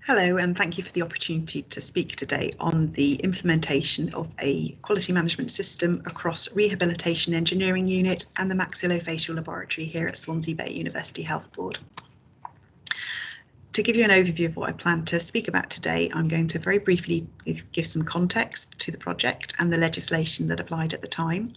Hello, and thank you for the opportunity to speak today on the implementation of a quality management system across Rehabilitation Engineering Unit and the Maxillofacial Laboratory here at Swansea Bay University Health Board. To give you an overview of what I plan to speak about today, I'm going to very briefly give some context to the project and the legislation that applied at the time,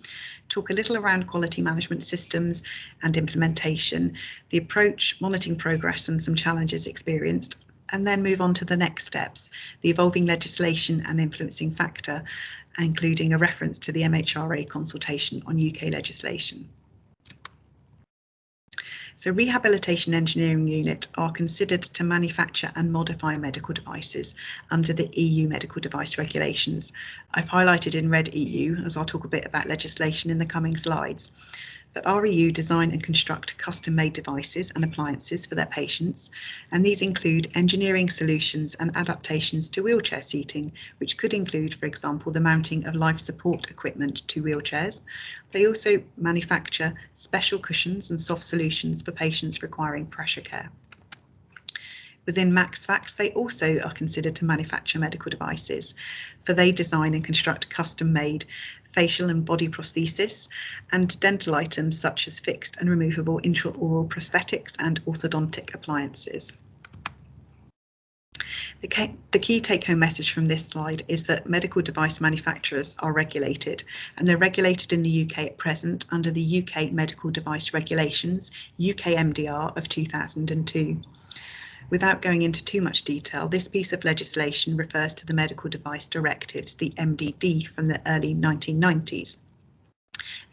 talk a little around quality management systems and implementation, the approach, monitoring progress and some challenges experienced, and then move on to the next steps, the evolving legislation and influencing factor, including a reference to the MHRA consultation on UK legislation. So Rehabilitation Engineering Unit are considered to manufacture and modify medical devices under the EU medical device regulations. I've highlighted in red EU, as I'll talk a bit about legislation in the coming slides. But REU design and construct custom-made devices and appliances for their patients, and these include engineering solutions and adaptations to wheelchair seating, which could include, for example, the mounting of life support equipment to wheelchairs. They also manufacture special cushions and soft solutions for patients requiring pressure care. Within MaxFax, they also are considered to manufacture medical devices, for they design and construct custom-made facial and body prosthesis and dental items such as fixed and removable intraoral prosthetics and orthodontic appliances. The key take-home message from this slide is that medical device manufacturers are regulated, and they're regulated in the UK at present under the UK Medical Device Regulations, UK MDR of 2002. Without going into too much detail, this piece of legislation refers to the Medical Device Directives, the MDD, from the early 1990s.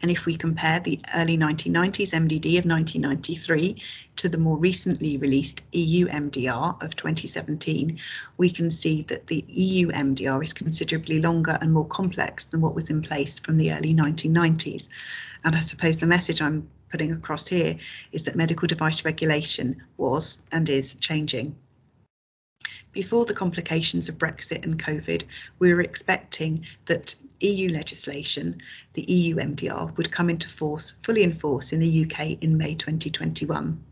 And if we compare the early 1990s MDD of 1993 to the more recently released EU MDR of 2017, we can see that the EU MDR is considerably longer and more complex than what was in place from the early 1990s. And I suppose the message I'm putting across here is that medical device regulation was and is changing. Before the complications of Brexit and COVID, we were expecting that EU legislation, the EU MDR, would come into force, fully in force in the UK in May 2021.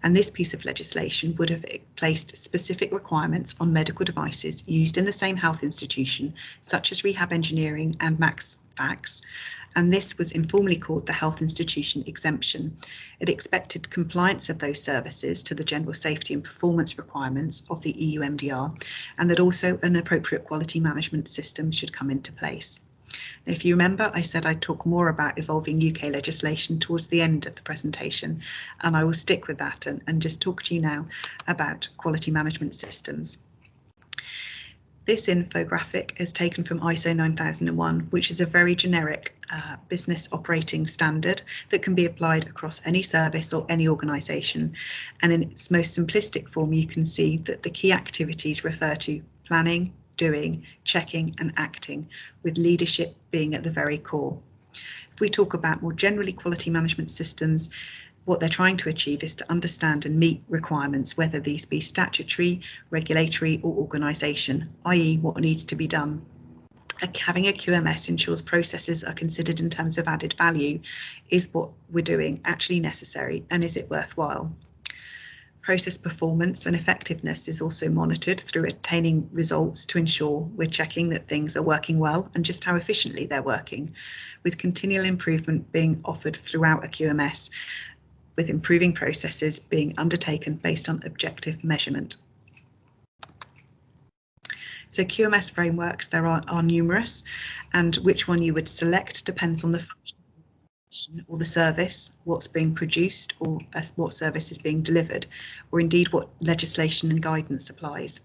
And this piece of legislation would have placed specific requirements on medical devices used in the same health institution, such as rehab engineering and MaxFax, and this was informally called the Health Institution Exemption. It expected compliance of those services to the general safety and performance requirements of the EU MDR, and that also an appropriate quality management system should come into place. Now, if you remember, I said I'd talk more about evolving UK legislation towards the end of the presentation, and I will stick with that and just talk to you now about quality management systems. This infographic is taken from ISO 9001, which is a very generic business operating standard that can be applied across any service or any organisation. And in its most simplistic form, you can see that the key activities refer to planning, doing, checking and acting, with leadership being at the very core. If we talk about more generally quality management systems, what they're trying to achieve is to understand and meet requirements, whether these be statutory, regulatory or organisation, i.e. what needs to be done. Having a QMS ensures processes are considered in terms of added value. Is what we're doing actually necessary, and is it worthwhile? Process performance and effectiveness is also monitored through attaining results to ensure we're checking that things are working well and just how efficiently they're working, with continual improvement being offered throughout a QMS, with improving processes being undertaken based on objective measurement. So QMS frameworks, there are numerous, and which one you would select depends on the function or the service, what's being produced or what service is being delivered, or indeed what legislation and guidance applies.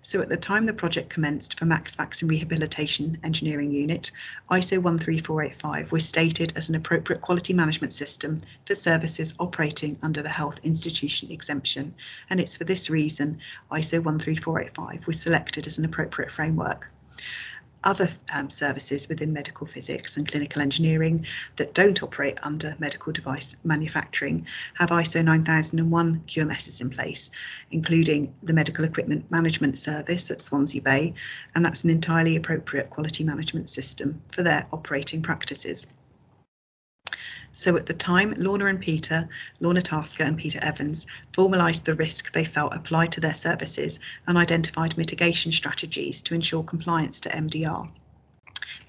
So at the time the project commenced for MaxFax and Rehabilitation Engineering Unit, ISO 13485 was stated as an appropriate quality management system for services operating under the Health Institution Exemption, and it's for this reason ISO 13485 was selected as an appropriate framework. Other services within medical physics and clinical engineering that don't operate under medical device manufacturing have ISO 9001 QMSs in place, including the Medical Equipment Management Service at Swansea Bay, and that's an entirely appropriate quality management system for their operating practices. So at the time, Lorna Tasker and Peter Evans formalised the risk they felt applied to their services and identified mitigation strategies to ensure compliance to MDR.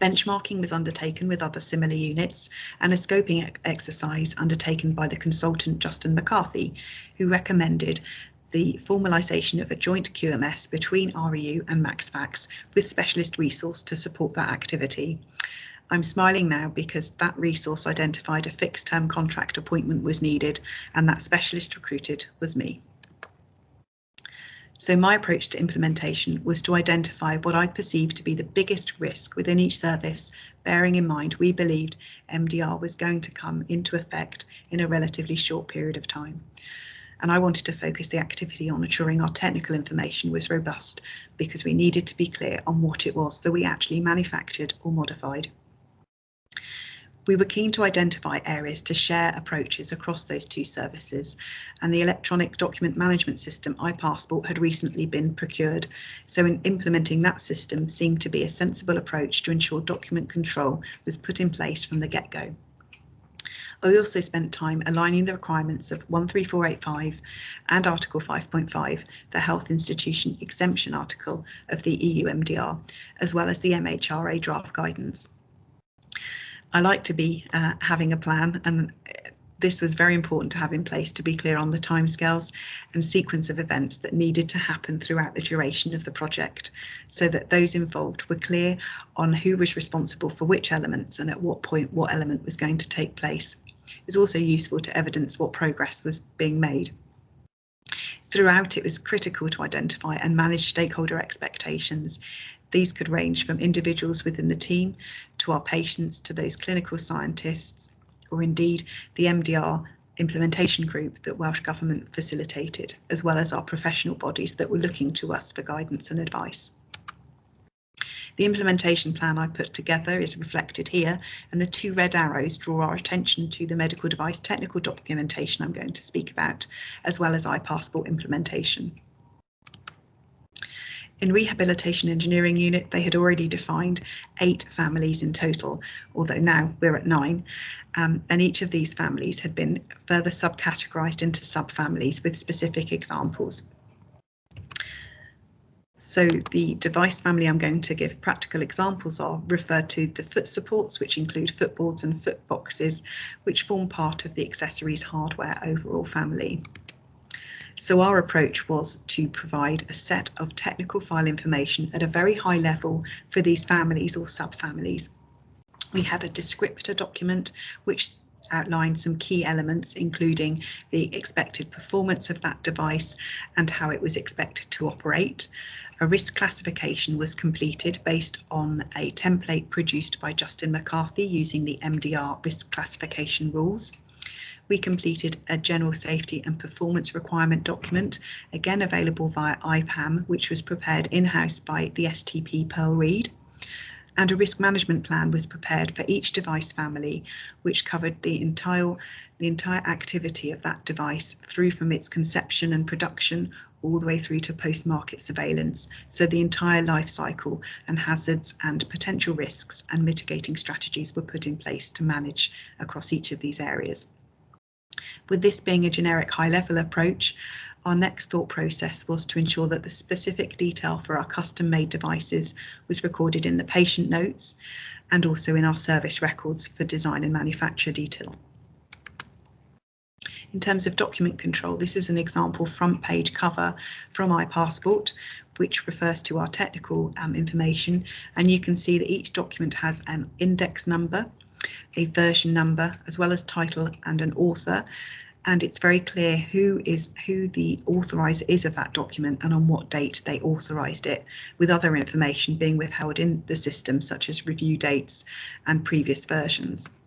Benchmarking was undertaken with other similar units and a scoping exercise undertaken by the consultant Justin McCarthy, who recommended the formalisation of a joint QMS between REU and MaxFax with specialist resource to support that activity. I'm smiling now because that resource identified a fixed-term contract appointment was needed, and that specialist recruited was me. So my approach to implementation was to identify what I perceived to be the biggest risk within each service, bearing in mind we believed MDR was going to come into effect in a relatively short period of time. And I wanted to focus the activity on ensuring our technical information was robust because we needed to be clear on what it was that we actually manufactured or modified. We were keen to identify areas to share approaches across those two services, and the electronic document management system iPassport had recently been procured, so in implementing that system seemed to be a sensible approach to ensure document control was put in place from the get-go. I also spent time aligning the requirements of 13485 and Article 5.5, the Health Institution Exemption article of the EU MDR, as well as the MHRA draft guidance. I like to be having a plan, and this was very important to have in place to be clear on the timescales and sequence of events that needed to happen throughout the duration of the project, so that those involved were clear on who was responsible for which elements and at what point what element was going to take place. It was also useful to evidence what progress was being made. Throughout, it was critical to identify and manage stakeholder expectations. These could range from individuals within the team to our patients to those clinical scientists, or indeed the MDR implementation group that Welsh Government facilitated, as well as our professional bodies that were looking to us for guidance and advice. The implementation plan I put together is reflected here, and the two red arrows draw our attention to the medical device technical documentation I'm going to speak about, as well as iPassport implementation. In Rehabilitation Engineering Unit, they had already defined 8 families in total, although now we're at 9, and each of these families had been further subcategorised into subfamilies with specific examples. So the device family I'm going to give practical examples of refer to the foot supports, which include footboards and foot boxes, which form part of the accessories hardware overall family. So our approach was to provide a set of technical file information at a very high level for these families or subfamilies. We had a descriptor document which outlined some key elements, including the expected performance of that device and how it was expected to operate. A risk classification was completed based on a template produced by Justin McCarthy using the MDR risk classification rules. We completed a general safety and performance requirement document, again available via IPAM, which was prepared in-house by the STP Pearl Reed. And a risk management plan was prepared for each device family, which covered the entire activity of that device through from its conception and production all the way through to post-market surveillance. So the entire life cycle and hazards and potential risks and mitigating strategies were put in place to manage across each of these areas. With this being a generic high-level approach, our next thought process was to ensure that the specific detail for our custom-made devices was recorded in the patient notes and also in our service records for design and manufacture detail. In terms of document control, this is an example front page cover from iPassport, which refers to our technical information, and you can see that each document has an index number, a version number, as well as title and an author, and it's very clear who the authorizer is of that document and on what date they authorised it, with other information being withheld in the system, such as review dates and previous versions.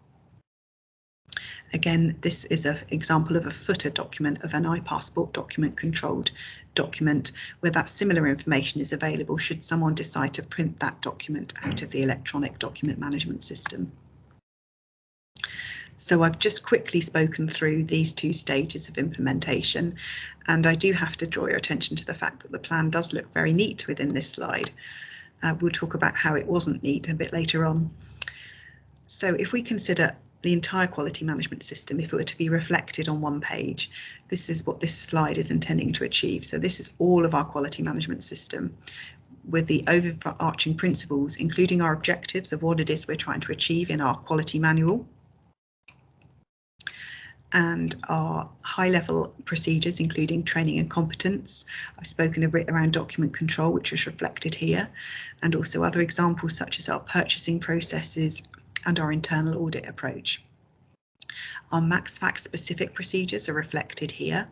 Again, this is an example of a footer document of an iPassport document controlled document, where that similar information is available should someone decide to print that document out of the electronic document management system. So I've just quickly spoken through these two stages of implementation, and I do have to draw your attention to the fact that the plan does look very neat within this slide. We'll talk about how it wasn't neat a bit later on. So if we consider the entire quality management system if it were to be reflected on one page. This is what this slide is intending to achieve. So this is all of our quality management system with the overarching principles, including our objectives of what it is we're trying to achieve in our quality manual, and our high-level procedures, including training and competence. I've spoken a bit around document control, which is reflected here, and also other examples such as our purchasing processes and our internal audit approach. Our MaxFax specific procedures are reflected here,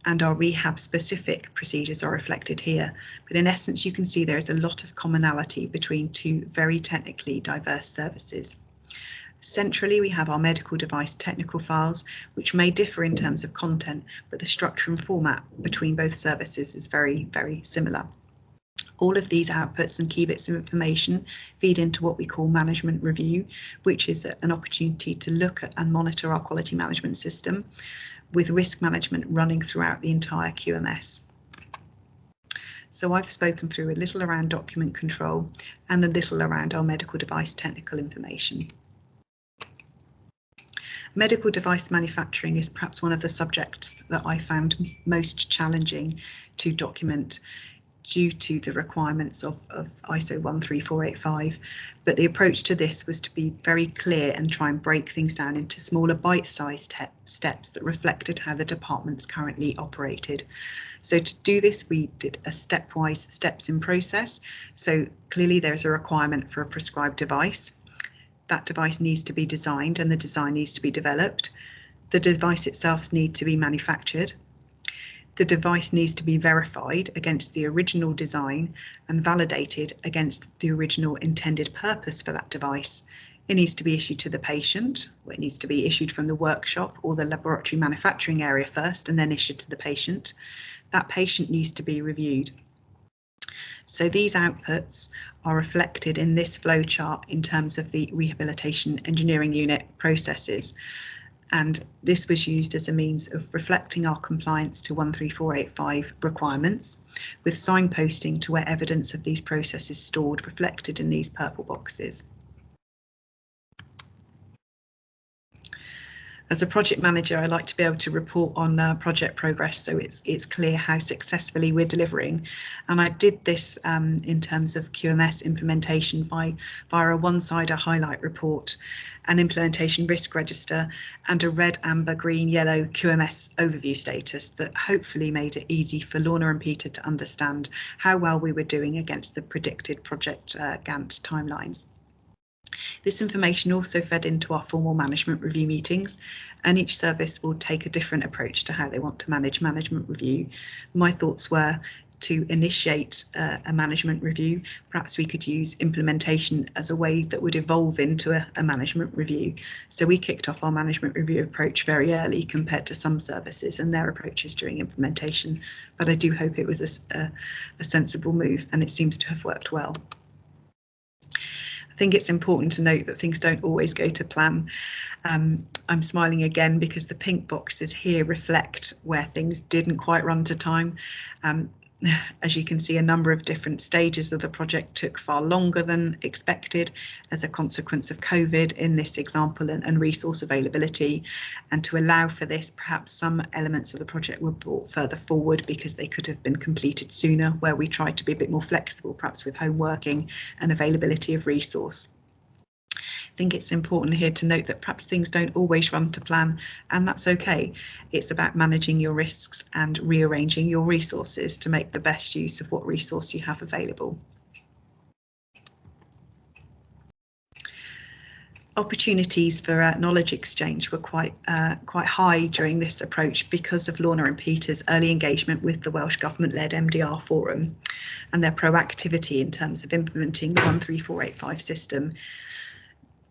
and our rehab specific procedures are reflected here. But in essence, you can see there is a lot of commonality between two very technically diverse services. Centrally, we have our medical device technical files, which may differ in terms of content, but the structure and format between both services is very, very similar. All of these outputs and key bits of information feed into what we call management review, which is an opportunity to look at and monitor our quality management system with risk management running throughout the entire QMS. So I've spoken through a little around document control and a little around our medical device technical information. Medical device manufacturing is perhaps one of the subjects that I found most challenging to document due to the requirements of ISO 13485, but the approach to this was to be very clear and try and break things down into smaller bite-sized steps that reflected how the departments currently operated. So to do this, we did a stepwise steps in process. So clearly there's a requirement for a prescribed device. That device needs to be designed and the design needs to be developed. The device itself needs to be manufactured. The device needs to be verified against the original design and validated against the original intended purpose for that device. It needs to be issued to the patient, or it needs to be issued from the workshop or the laboratory manufacturing area first and then issued to the patient. That patient needs to be reviewed. So these outputs are reflected in this flowchart in terms of the rehabilitation engineering unit processes. And this was used as a means of reflecting our compliance to 13485 requirements, with signposting to where evidence of these processes stored reflected in these purple boxes. As a project manager, I like to be able to report on project progress, so it's clear how successfully we're delivering. And I did this in terms of QMS implementation via a one-sider highlight report, an implementation risk register, and a red, amber, green, yellow QMS overview status that hopefully made it easy for Lorna and Peter to understand how well we were doing against the predicted project Gantt timelines. This information also fed into our formal management review meetings, and each service will take a different approach to how they want to manage management review. My thoughts were to initiate a management review. Perhaps we could use implementation as a way that would evolve into a management review. So we kicked off our management review approach very early compared to some services and their approaches during implementation, but I do hope it was a sensible move, and it seems to have worked well. I think it's important to note that things don't always go to plan. I'm smiling again because the pink boxes here reflect where things didn't quite run to time. As you can see, a number of different stages of the project took far longer than expected as a consequence of COVID in this example and resource availability. And to allow for this, perhaps some elements of the project were brought further forward because they could have been completed sooner, where we tried to be a bit more flexible, perhaps with home working and availability of resource. I think it's important here to note that perhaps things don't always run to plan, and that's okay. It's about managing your risks and rearranging your resources to make the best use of what resource you have available. Opportunities for knowledge exchange were quite high during this approach because of Lorna and Peter's early engagement with the Welsh Government-led MDR Forum and their proactivity in terms of implementing the 13485 system.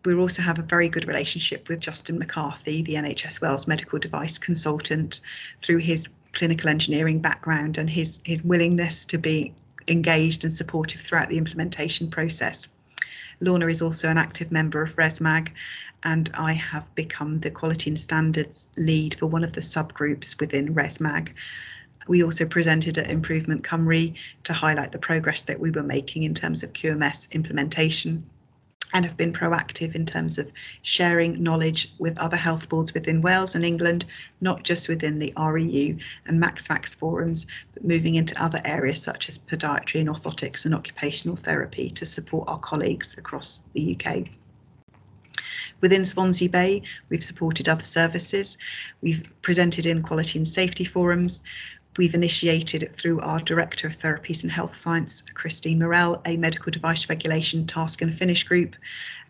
We also have a very good relationship with Justin McCarthy, the NHS Wales medical device consultant, through his clinical engineering background and his willingness to be engaged and supportive throughout the implementation process. Lorna is also an active member of ResMag, and I have become the quality and standards lead for one of the subgroups within ResMag. We also presented at Improvement Cymru to highlight the progress that we were making in terms of QMS implementation. and have been proactive in terms of sharing knowledge with other health boards within Wales and England, not just within the REU and MaxFax forums, but moving into other areas such as podiatry and orthotics and occupational therapy to support our colleagues across the UK. Within Swansea Bay, we've supported other services. We've presented in quality and safety forums. We've initiated through our Director of Therapies and Health Science, Christine Morell, a medical device regulation task and finish group,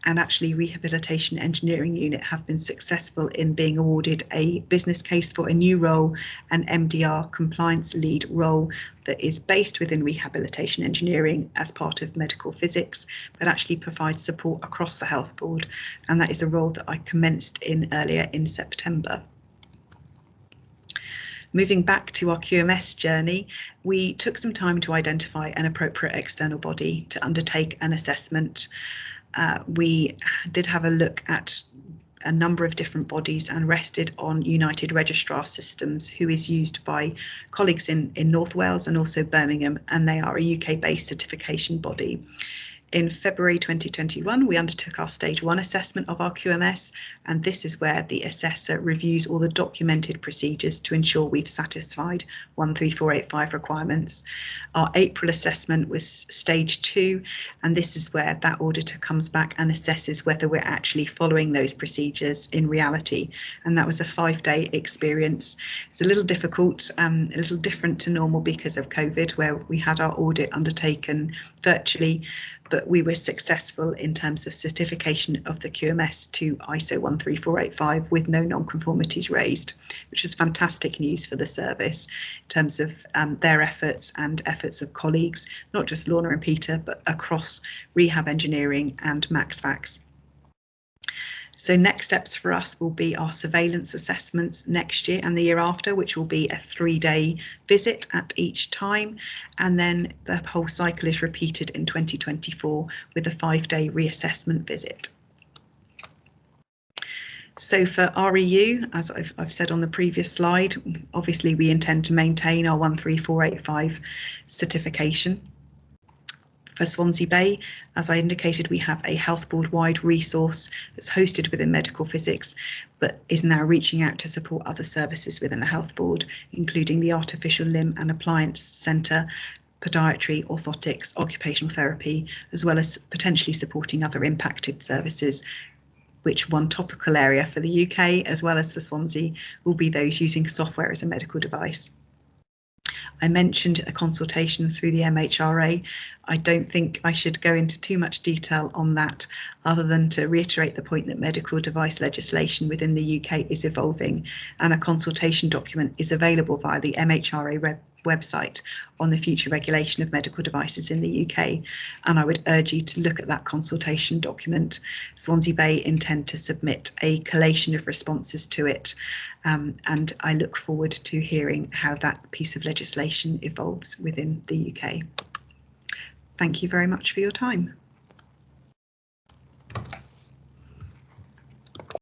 and actually Rehabilitation Engineering Unit have been successful in being awarded a business case for a new role, an MDR compliance lead role that is based within rehabilitation engineering as part of medical physics, but actually provides support across the health board. And that is a role that I commenced in earlier in September. Moving back to our QMS journey, we took some time to identify an appropriate external body to undertake an assessment. We did have a look at a number of different bodies and rested on United Registrar Systems, who is used by colleagues in North Wales and also Birmingham, and they are a UK-based certification body. In February 2021, we undertook our Stage 1 assessment of our QMS, and this is where the assessor reviews all the documented procedures to ensure we've satisfied 13485 requirements. Our April assessment was Stage 2, and this is where that auditor comes back and assesses whether we're actually following those procedures in reality. And that was a 5-day experience. It's a little difficult, a little different to normal because of COVID, where we had our audit undertaken virtually, but we were successful in terms of certification of the QMS to ISO 13485 with no non-conformities raised, which was fantastic news for the service in terms of their efforts and efforts of colleagues, not just Lorna and Peter, but across rehab engineering and MaxFax. So next steps for us will be our surveillance assessments next year and the year after, which will be a 3-day visit at each time. And then the whole cycle is repeated in 2024 with a 5-day reassessment visit. So for REU, as I've said on the previous slide, obviously we intend to maintain our 13485 certification. For Swansea Bay, as I indicated, we have a health board wide resource that's hosted within medical physics, but is now reaching out to support other services within the health board, including the Artificial Limb and Appliance Centre, podiatry, orthotics, occupational therapy, as well as potentially supporting other impacted services, which one topical area for the UK, as well as for Swansea, will be those using software as a medical device. I mentioned a consultation through the MHRA. I don't think I should go into too much detail on that, other than to reiterate the point that medical device legislation within the UK is evolving, and a consultation document is available via the MHRA website on the future regulation of medical devices in the UK. And I would urge you to look at that consultation document. Swansea Bay intend to submit a collation of responses to it, and I look forward to hearing how that piece of legislation evolves within the UK. Thank you very much for your time.